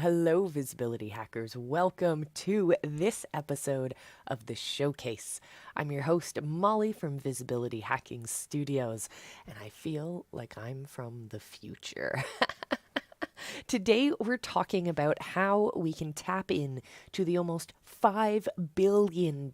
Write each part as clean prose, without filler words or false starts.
Hello, visibility hackers. Welcome to this episode of The Showcase. I'm your host, Molly from Visibility Hacking Studios, and I feel like I'm from the future. Today, we're talking about how we can tap in to the almost $5 billion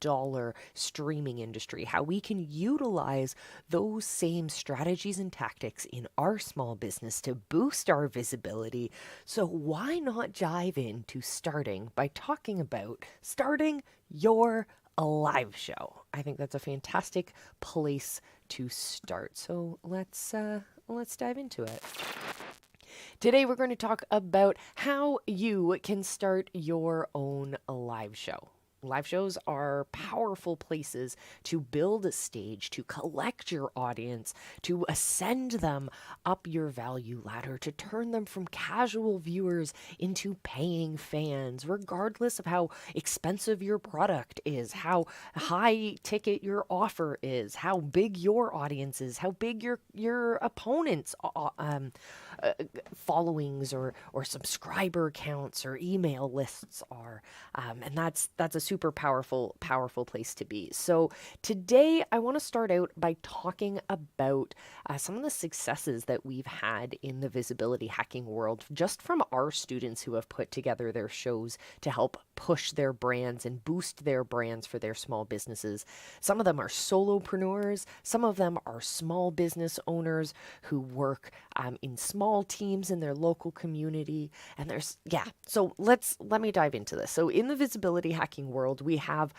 streaming industry, how we can utilize those same strategies and tactics in our small business to boost our visibility. So, why not dive into starting by talking about starting your live show? I think that's a fantastic place to start. So, let's dive into it. Today, we're going to talk about how you can start your own live show. Live shows are powerful places to build a stage, to collect your audience, to ascend them up your value ladder, to turn them from casual viewers into paying fans, regardless of how expensive your product is, how high ticket your offer is, how big your audience is, how big your opponents' followings or subscriber counts or email lists are, and that's a super powerful place to be. So today I want to start out by talking about some of the successes that we've had in the visibility hacking world, just from our students who have put together their shows to help push their brands and boost their brands for their small businesses. Some of them are solopreneurs, some of them are small business owners who work in small teams in their local community. And so let me dive into this. So in the visibility hacking world, we have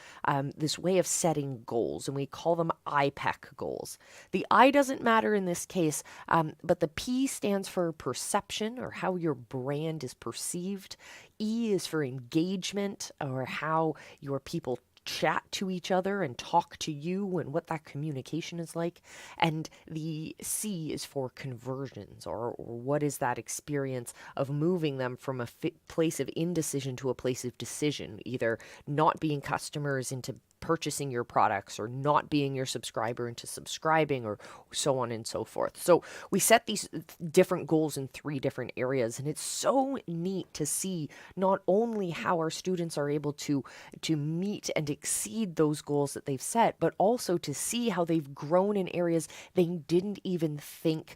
this way of setting goals, and we call them IPEC goals. The I doesn't matter in this case, but the P stands for perception, or how your brand is perceived. E is for engagement, or how your people chat to each other and talk to you and what that communication is like. And the C is for conversions, or what is that experience of moving them from a place of indecision to a place of decision, either not being customers into purchasing your products, or not being your subscriber into subscribing, or so on and so forth. So we set these different goals in 3 different areas, and it's so neat to see not only how our students are able to meet and exceed those goals that they've set, but also to see how they've grown in areas they didn't even think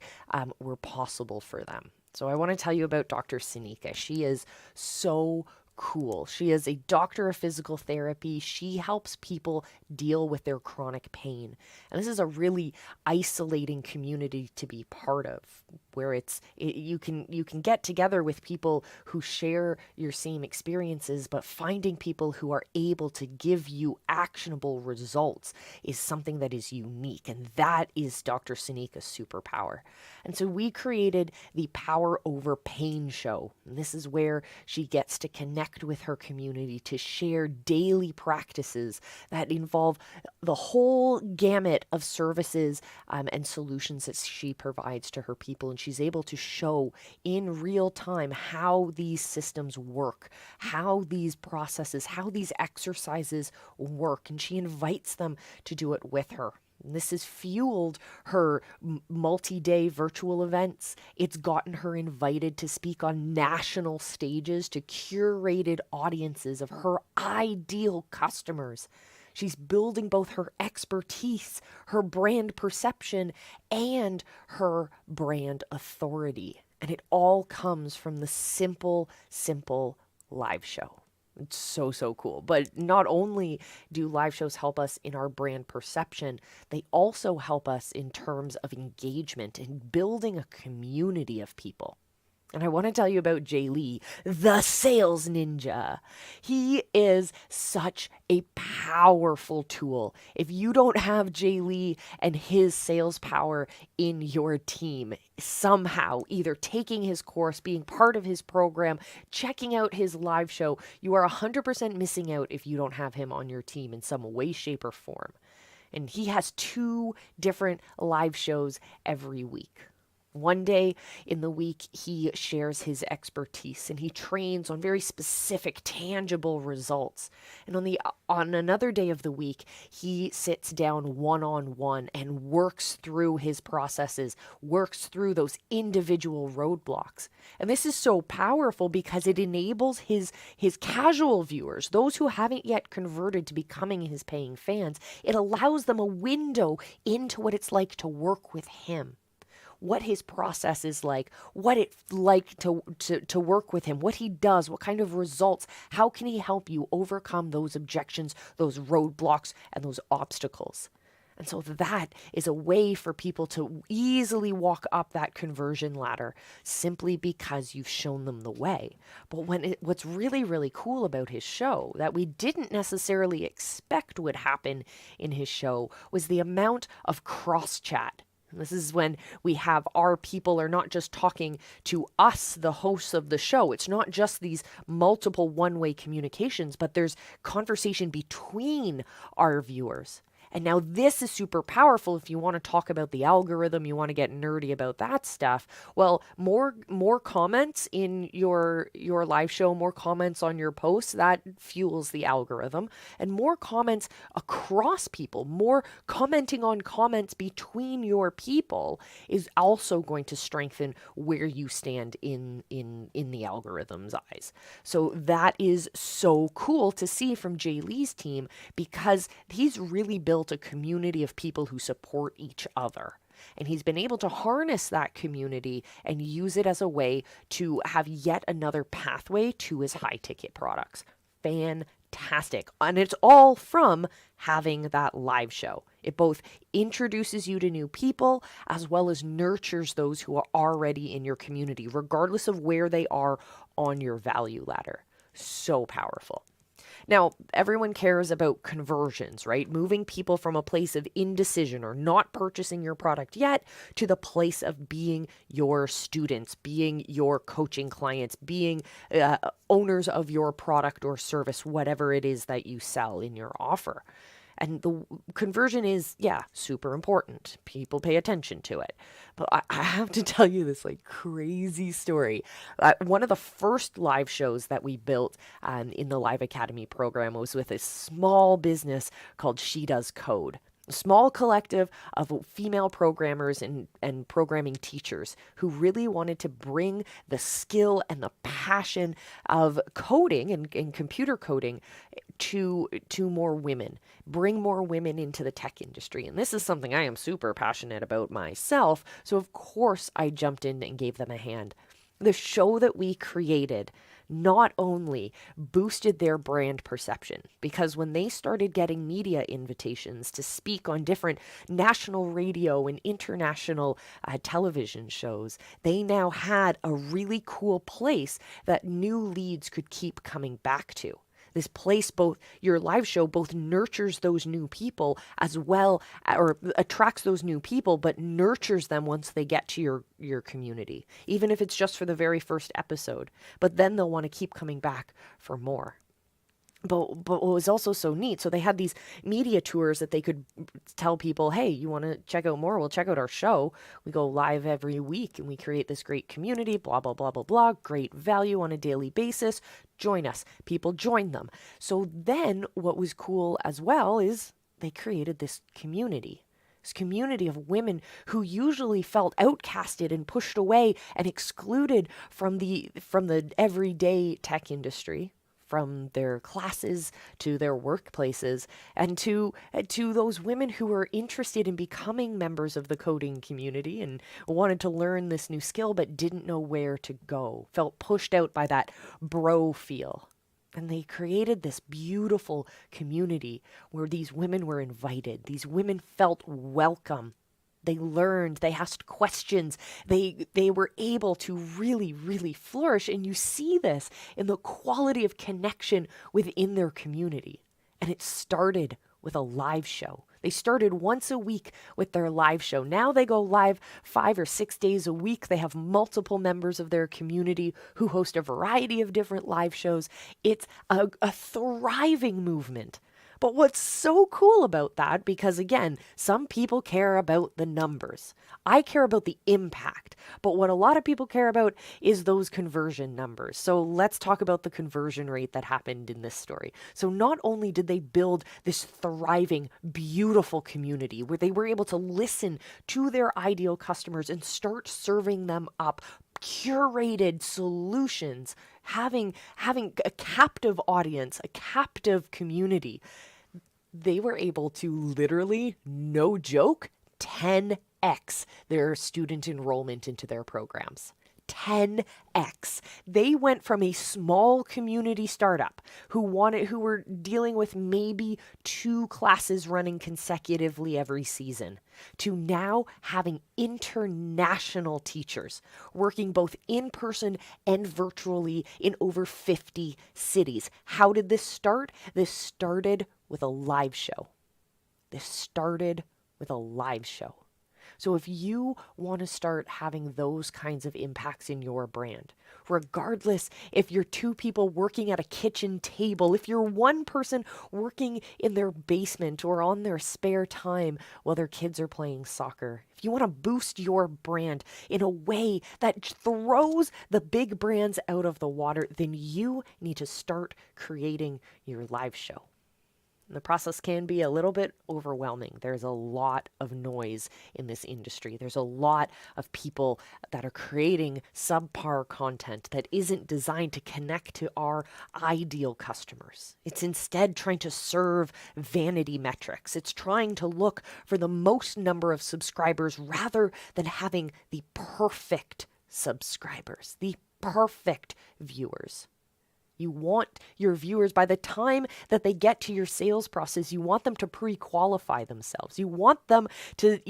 were possible for them. So I want to tell you about Dr. Sanika. She is so cool. She is a doctor of physical therapy. She helps people deal with their chronic pain. And this is a really isolating community to be part of, where you can get together with people who share your same experiences, but finding people who are able to give you actionable results is something that is unique, and that is Dr. Sanika's superpower. And so we created the Power Over Pain show. And this is where she gets to connect with her community to share daily practices that involve the whole gamut of services and solutions that she provides to her people. And she's able to show in real time how these systems work, how these processes, how these exercises work. And she invites them to do it with her. This has fueled her multi-day virtual events. It's gotten her invited to speak on national stages to curated audiences of her ideal customers. She's building both her expertise, her brand perception, and her brand authority. And it all comes from the simple live show. It's so cool. But not only do live shows help us in our brand perception, they also help us in terms of engagement and building a community of people. And I want to tell you about Jay Lee, the sales ninja. He is such a powerful tool. If you don't have Jay Lee and his sales power in your team, somehow, either taking his course, being part of his program, checking out his live show, you are 100% missing out if you don't have him on your team in some way, shape, or form. And he has 2 different live shows every week. One day in the week, he shares his expertise and he trains on very specific, tangible results. And on another day of the week, he sits down one-on-one and works through his processes, works through those individual roadblocks. And this is so powerful because it enables his casual viewers, those who haven't yet converted to becoming his paying fans, it allows them a window into what it's like to work with him, what his process is like, what it's like to work with him, what he does, what kind of results, how can he help you overcome those objections, those roadblocks, and those obstacles. And so that is a way for people to easily walk up that conversion ladder simply because you've shown them the way. But what's really, really cool about his show that we didn't necessarily expect would happen in his show was the amount of cross chat. This is when we have our people are not just talking to us, the hosts of the show. It's not just these multiple one-way communications, but there's conversation between our viewers. And now this is super powerful if you want to talk about the algorithm, you want to get nerdy about that stuff. Well, more comments in your live show, more comments on your posts, that fuels the algorithm. And more comments across people, more commenting on comments between your people is also going to strengthen where you stand in the algorithm's eyes. So that is so cool to see from Jay Lee's team because he's really built a community of people who support each other. And he's been able to harness that community and use it as a way to have yet another pathway to his high ticket products. Fantastic. And it's all from having that live show. It both introduces you to new people as well as nurtures those who are already in your community, regardless of where they are on your value ladder. So powerful. Now, everyone cares about conversions, right? Moving people from a place of indecision or not purchasing your product yet to the place of being your students, being your coaching clients, being owners of your product or service, whatever it is that you sell in your offer. And the conversion is, super important. People pay attention to it. But I have to tell you this crazy story. One of the first live shows that we built in the Live Academy program was with a small business called She Does Code. A small collective of female programmers and programming teachers who really wanted to bring the skill and the passion of coding and computer coding to more women, bring more women into the tech industry. And this is something I am super passionate about myself. So of course I jumped in and gave them a hand. The show that we created not only boosted their brand perception, because when they started getting media invitations to speak on different national radio and international television shows, they now had a really cool place that new leads could keep coming back to. This place, both your live show, both nurtures those new people as well, or attracts those new people, but nurtures them once they get to your community, even if it's just for the very first episode. But then they'll want to keep coming back for more. But what was also so neat, so they had these media tours that they could tell people, hey, you want to check out more? Well, check out our show. We go live every week and we create this great community, blah, blah, blah, blah, blah, great value on a daily basis. Join us. People join them. So then what was cool as well is they created this community of women who usually felt outcasted and pushed away and excluded from the everyday tech industry, from their classes to their workplaces, and to those women who were interested in becoming members of the coding community and wanted to learn this new skill but didn't know where to go, felt pushed out by that bro feel. And they created this beautiful community where these women were invited. These women felt welcome. They learned, they asked questions, they were able to really, really flourish. And you see this in the quality of connection within their community. And it started with a live show. They started once a week with their live show. Now they go live 5 or 6 days a week. They have multiple members of their community who host a variety of different live shows. It's a thriving movement. But what's so cool about that, because again, some people care about the numbers. I care about the impact. But what a lot of people care about is those conversion numbers. So let's talk about the conversion rate that happened in this story. So not only did they build this thriving, beautiful community where they were able to listen to their ideal customers and start serving them up curated solutions, having a captive audience, a captive community, they were able to literally, no joke, 10x their student enrollment into their programs. 10x. They went from a small community startup who were dealing with maybe 2 classes running consecutively every season to now having international teachers working both in person and virtually in over 50 cities. How did this start? This started with a live show. This started with a live show. So if you want to start having those kinds of impacts in your brand, regardless if you're 2 people working at a kitchen table, if you're 1 person working in their basement or on their spare time while their kids are playing soccer, if you want to boost your brand in a way that throws the big brands out of the water, then you need to start creating your live show. The process can be a little bit overwhelming. There's a lot of noise in this industry. There's a lot of people that are creating subpar content that isn't designed to connect to our ideal customers. It's instead trying to serve vanity metrics. It's trying to look for the most number of subscribers rather than having the perfect subscribers, the perfect viewers. You want your viewers, by the time that they get to your sales process, you want them to pre-qualify themselves. You want them to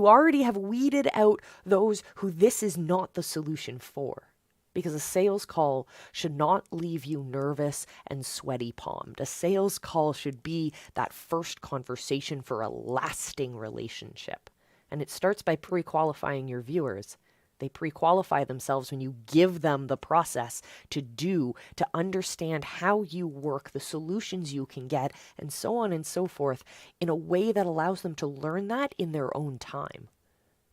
already have weeded out those who this is not the solution for. Because a sales call should not leave you nervous and sweaty palmed. A sales call should be that first conversation for a lasting relationship. And it starts by pre-qualifying your viewers. They pre-qualify themselves when you give them the process to understand how you work, the solutions you can get, and so on and so forth, in a way that allows them to learn that in their own time.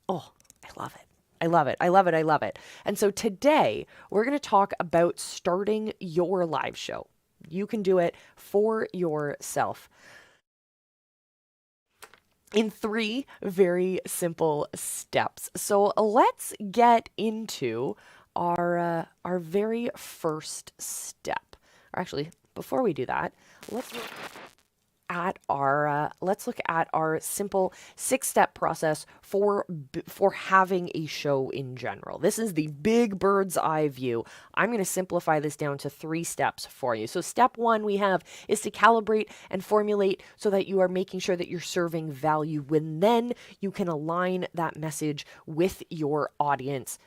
Oh, I love it. I love it. I love it. I love it. And so today we're going to talk about starting your live show. You can do it for yourself in 3 very simple steps. So let's get into our very first step. Or actually, before we do that, let's look at our simple 6-step process for having a show in general. This is the big bird's eye view. I'm going to simplify this down to 3 steps for you. So step 1 we have is to calibrate and formulate so that you are making sure that you're serving value, when then you can align that message with your audience.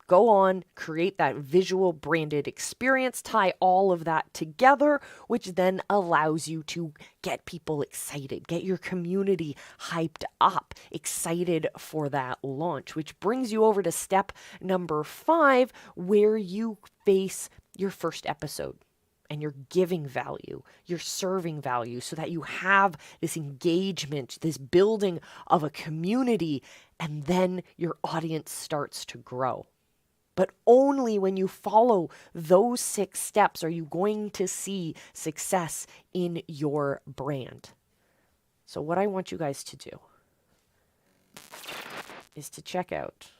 Go on, create that visual branded experience, tie all of that together, which then allows you to get people excited, get your community hyped up, excited for that launch, which brings you over to step number 5, where you face your first episode. And you're giving value, you're serving value so that you have this engagement, this building of a community, and then your audience starts to grow. But only when you follow those 6 steps are you going to see success in your brand. So what I want you guys to do is to check out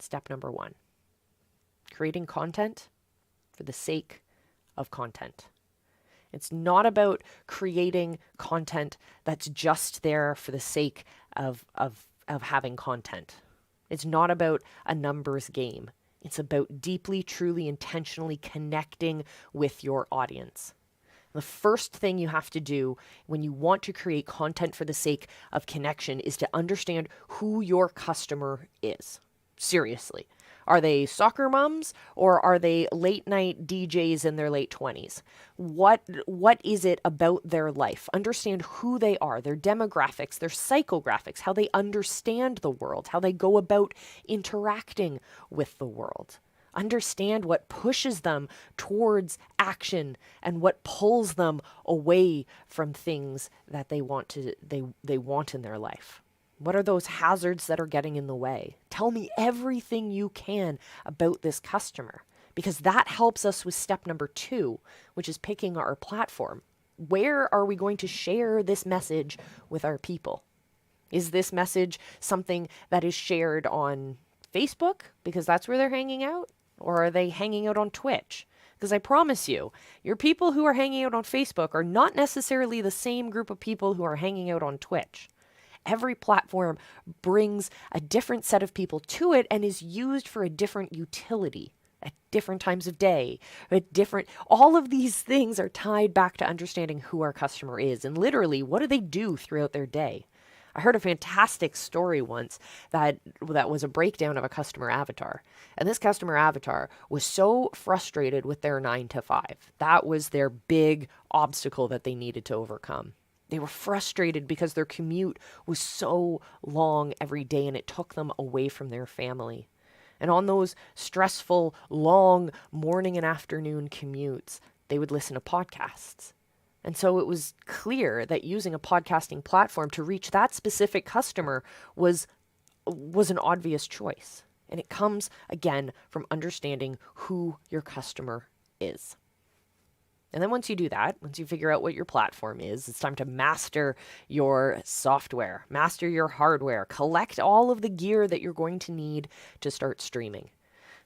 step number 1, creating content for the sake of content. It's not about creating content that's just there for the sake of having content. It's not about a numbers game. It's about deeply, truly, intentionally connecting with your audience. The first thing you have to do when you want to create content for the sake of connection is to understand who your customer is. Seriously. Are they soccer moms or are they late night DJs in their late 20s? What is it about their life? Understand who they are, their demographics, their psychographics, how they understand the world, how they go about interacting with the world. Understand what pushes them towards action and what pulls them away from things that they want in their life. What are those hazards that are getting in the way? Tell me everything you can about this customer, because that helps us with step number 2, which is picking our platform. Where are we going to share this message with our people? Is this message something that is shared on Facebook because that's where they're hanging out? Or are they hanging out on Twitch? Because I promise you, your people who are hanging out on Facebook are not necessarily the same group of people who are hanging out on Twitch. Every platform brings a different set of people to it and is used for a different utility at different times of day. All of these things are tied back to understanding who our customer is and literally what do they do throughout their day. I heard a fantastic story once that was a breakdown of a customer avatar. And this customer avatar was so frustrated with their 9 to 5. That was their big obstacle that they needed to overcome. They were frustrated because their commute was so long every day and it took them away from their family. And on those stressful, long morning and afternoon commutes, they would listen to podcasts. And so it was clear that using a podcasting platform to reach that specific customer was an obvious choice. And it comes, again, from understanding who your customer is. And then once you do that, once you figure out what your platform is, it's time to master your software, master your hardware, collect all of the gear that you're going to need to start streaming.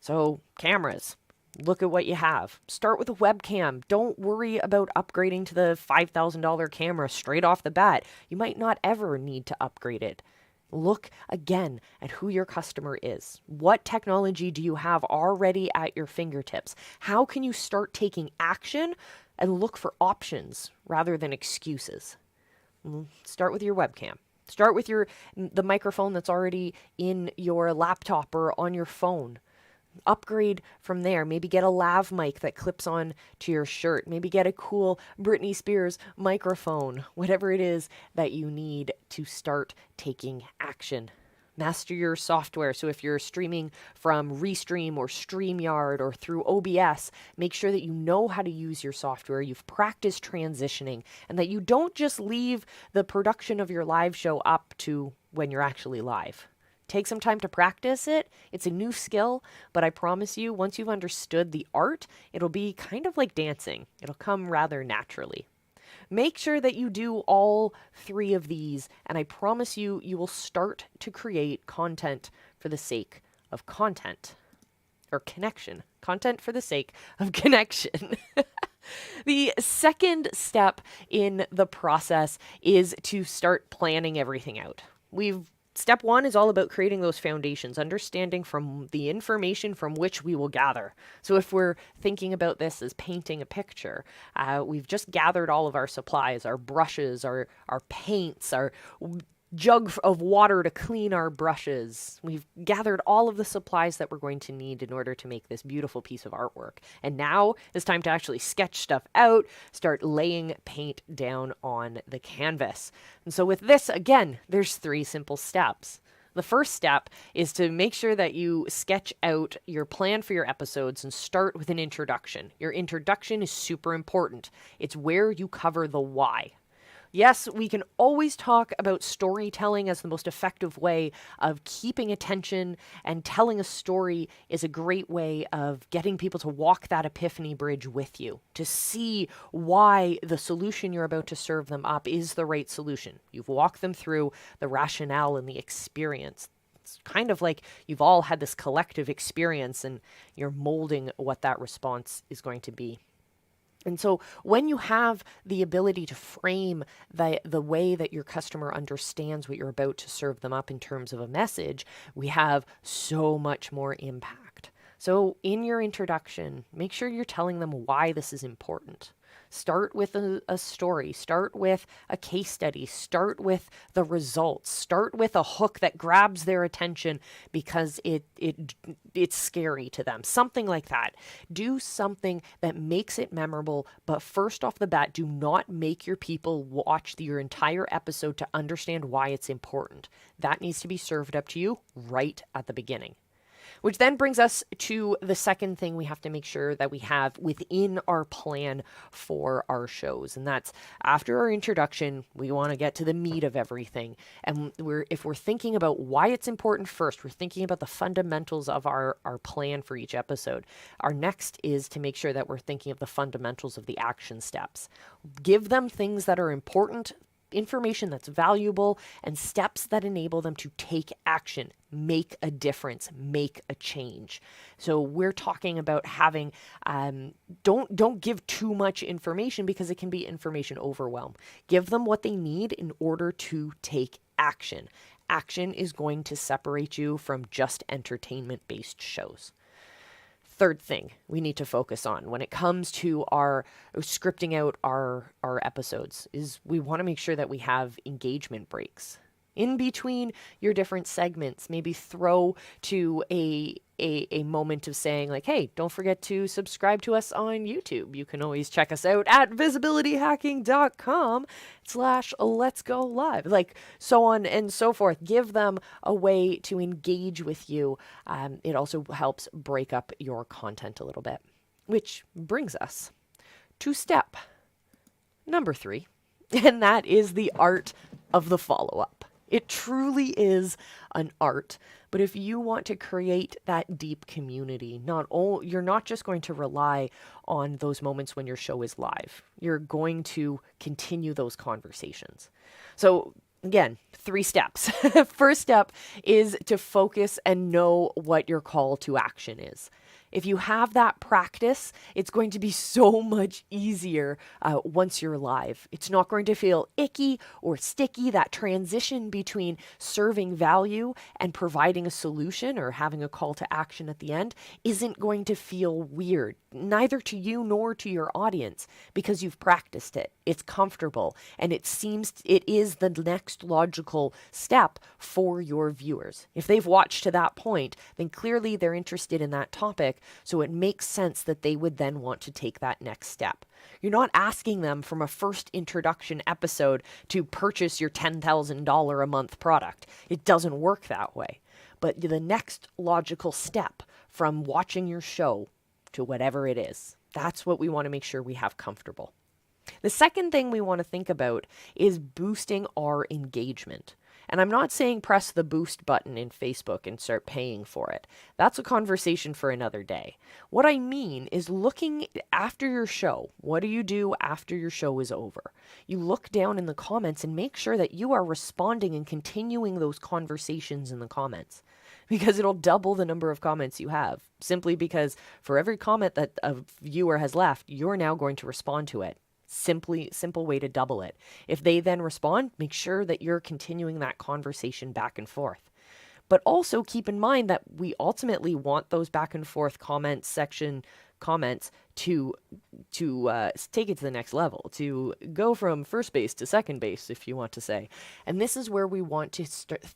So cameras. Look at what you have. Start with a webcam. Don't worry about upgrading to the $5,000 camera straight off the bat. You might not ever need to upgrade it. Look again at who your customer is. What technology do you have already at your fingertips? How can you start taking action and look for options rather than excuses? Start with your webcam. Start with the microphone that's already in your laptop or on your phone. Upgrade from there. Maybe get a lav mic that clips on to your shirt. Maybe get a cool Britney Spears microphone. Whatever it is that you need to start taking action. Master your software. So if you're streaming from Restream or StreamYard or through OBS, make sure that you know how to use your software. You've practiced transitioning and that you don't just leave the production of your live show up to when you're actually live. Take some time to practice it. It's a new skill, but I promise you, once you've understood the art, it'll be kind of like dancing. It'll come rather naturally. Make sure that you do all 3 of these, and I promise you, you will start to create content for the sake of content. Or connection. Content for the sake of connection. The second step in the process is to start planning everything out. Step 1 is all about creating those foundations, understanding from the information from which we will gather. So if we're thinking about this as painting a picture, we've just gathered all of our supplies, our brushes, our paints, our jug of water to clean our brushes. We've gathered all of the supplies that we're going to need in order to make this beautiful piece of artwork. And now it's time to actually sketch stuff out, start laying paint down on the canvas. And so with this, again, there's 3 simple steps. The first step is to make sure that you sketch out your plan for your episodes and start with an introduction. Your introduction is super important. It's where you cover the why. Yes, we can always talk about storytelling as the most effective way of keeping attention, and telling a story is a great way of getting people to walk that epiphany bridge with you, to see why the solution you're about to serve them up is the right solution. You've walked them through the rationale and the experience. It's kind of like you've all had this collective experience and you're molding what that response is going to be. And so when you have the ability to frame the way that your customer understands what you're about to serve them up in terms of a message, we have so much more impact. So in your introduction, make sure you're telling them why this is important. Start with a story, start with a case study, start with the results, start with a hook that grabs their attention because it's scary to them, something like that. Do something that makes it memorable, but first off the bat, do not make your people watch your entire episode to understand why it's important. That needs to be served up to you right at the beginning. Which then brings us to the second thing we have to make sure that we have within our plan for our shows. And that's after our introduction, we want to get to the meat of everything. And if we're thinking about why it's important first, we're thinking about the fundamentals of our plan for each episode. Our next is to make sure that we're thinking of the fundamentals of the action steps. Give them things that are important, information that's valuable, and steps that enable them to take action, make a difference, make a change. So we're talking about having don't give too much information because it can be information overwhelm. Give them what they need in order to take action. Action is going to separate you from just entertainment-based shows. Third thing we need to focus on when it comes to our scripting out our episodes is we want to make sure that we have engagement breaks in between your different segments. Maybe throw to a moment of saying like, hey, don't forget to subscribe to us on YouTube. You can always check us out at visibilityhacking.com/let's go live, like so on and so forth. Give them a way to engage with you. It also helps break up your content a little bit, which brings us to step number 3, and that is the art of the follow-up. It truly is an art, but if you want to create that deep community, you're not just going to rely on those moments when your show is live. You're going to continue those conversations. So again, 3 steps. First step is to focus and know what your call to action is. If you have that practice, it's going to be so much easier once you're live. It's not going to feel icky or sticky. That transition between serving value and providing a solution or having a call to action at the end isn't going to feel weird, neither to you nor to your audience, because you've practiced it. It's comfortable, and it is the next logical step for your viewers. If they've watched to that point, then clearly they're interested in that topic. So it makes sense that they would then want to take that next step. You're not asking them from a first introduction episode to purchase your $10,000 a month product. It doesn't work that way. But the next logical step from watching your show to whatever it is, that's what we want to make sure we have comfortable. The second thing we want to think about is boosting our engagement. And I'm not saying press the boost button in Facebook and start paying for it. That's a conversation for another day. What I mean is looking after your show. What do you do after your show is over? You look down in the comments and make sure that you are responding and continuing those conversations in the comments, because it'll double the number of comments you have, simply because for every comment that a viewer has left, you're now going to respond to it. Simple way to double it. If they then respond, make sure that you're continuing that conversation back and forth. But also keep in mind that we ultimately want those back and forth comments to take it to the next level, to go from first base to second base, if you want to say. And this is where we want to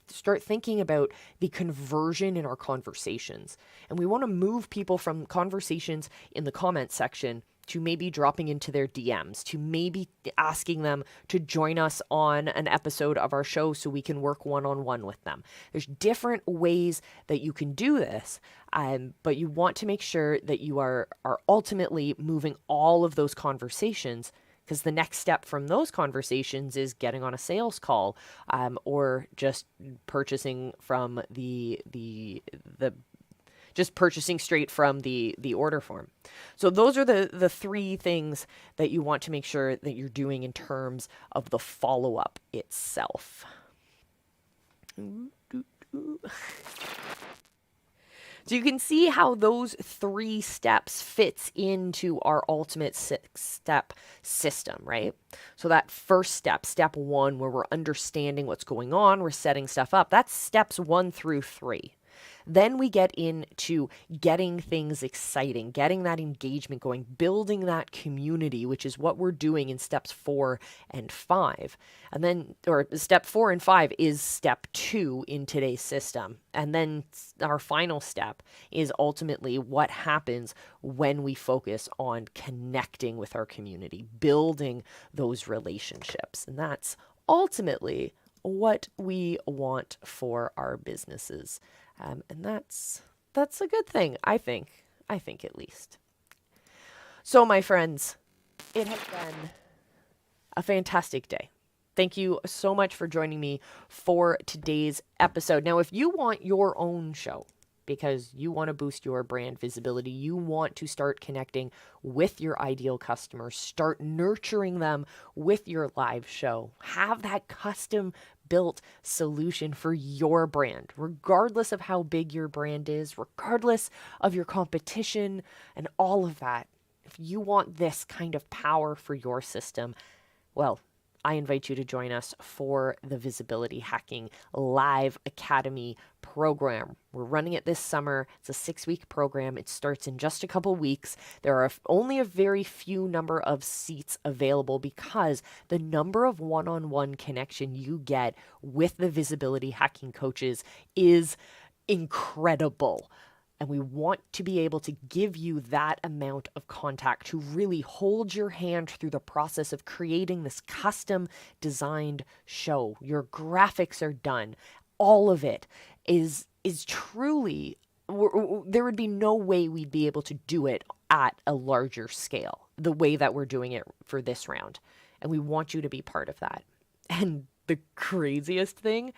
start thinking about the conversion in our conversations. And we want to move people from conversations in the comment section to maybe dropping into their DMs, to maybe asking them to join us on an episode of our show so we can work one-on-one with them. There's different ways that you can do this, but you want to make sure that you are ultimately moving all of those conversations, because the next step from those conversations is getting on a sales call, or just purchasing from just purchasing straight from the order form. So those are the 3 things that you want to make sure that you're doing in terms of the follow-up itself. So you can see how those 3 steps fits into our ultimate 6-step system, right? So that first step 1, where we're understanding what's going on, we're setting stuff up, that's steps 1 through 3. Then we get into getting things exciting, getting that engagement going, building that community, which is what we're doing in steps 4 and 5. And then, or step 4 and 5 is step 2 in today's system. And then our final step is ultimately what happens when we focus on connecting with our community, building those relationships. And that's ultimately what we want for our businesses. And that's that's a good thing, I think. I think at least. So, my friends, it has been a fantastic day. Thank you so much for joining me for today's episode. Now, if you want your own show, because you want to boost your brand visibility, you want to start connecting with your ideal customers, start nurturing them with your live show, have that custom built solution for your brand, regardless of how big your brand is, regardless of your competition and all of that. If you want this kind of power for your system, well, I invite you to join us for the Visibility Hacking Live Academy program. We're running it this summer. It's a 6-week program. It starts in just a couple weeks. There are only a very few number of seats available because the number of one-on-one connection you get with the visibility hacking coaches is incredible. And we want to be able to give you that amount of contact to really hold your hand through the process of creating this custom designed show. Your graphics are done. All of it is truly, there would be no way we'd be able to do it at a larger scale, the way that we're doing it for this round. And we want you to be part of that. And the craziest thing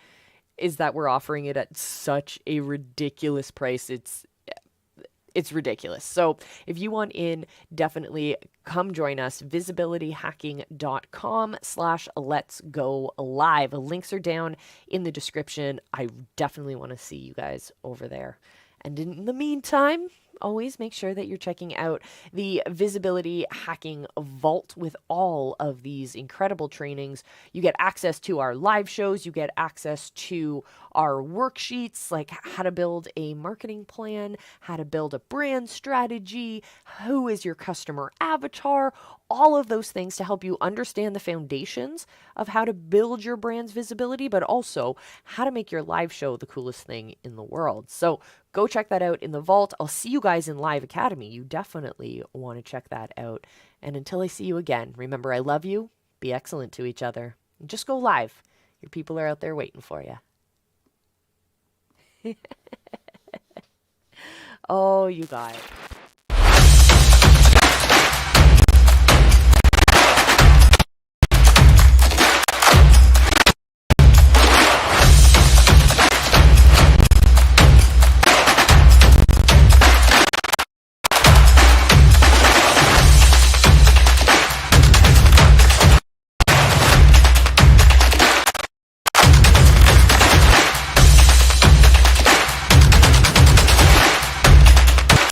is that we're offering it at such a ridiculous price. It's ridiculous. So if you want in, definitely come join us. Visibilityhacking.com/let's go live. Links are down in the description. I definitely want to see you guys over there. And in the meantime, always make sure that you're checking out the Visibility Hacking Vault with all of these incredible trainings. You get access to our live shows. You get access to our worksheets, like how to build a marketing plan, how to build a brand strategy, who is your customer avatar, all of those things to help you understand the foundations of how to build your brand's visibility, but also how to make your live show the coolest thing in the world. So go check that out in the vault. I'll see you guys in Live Academy. You definitely want to check that out. And until I see you again, remember, I love you. Be excellent to each other. And just go live. Your people are out there waiting for you. Oh, you guys.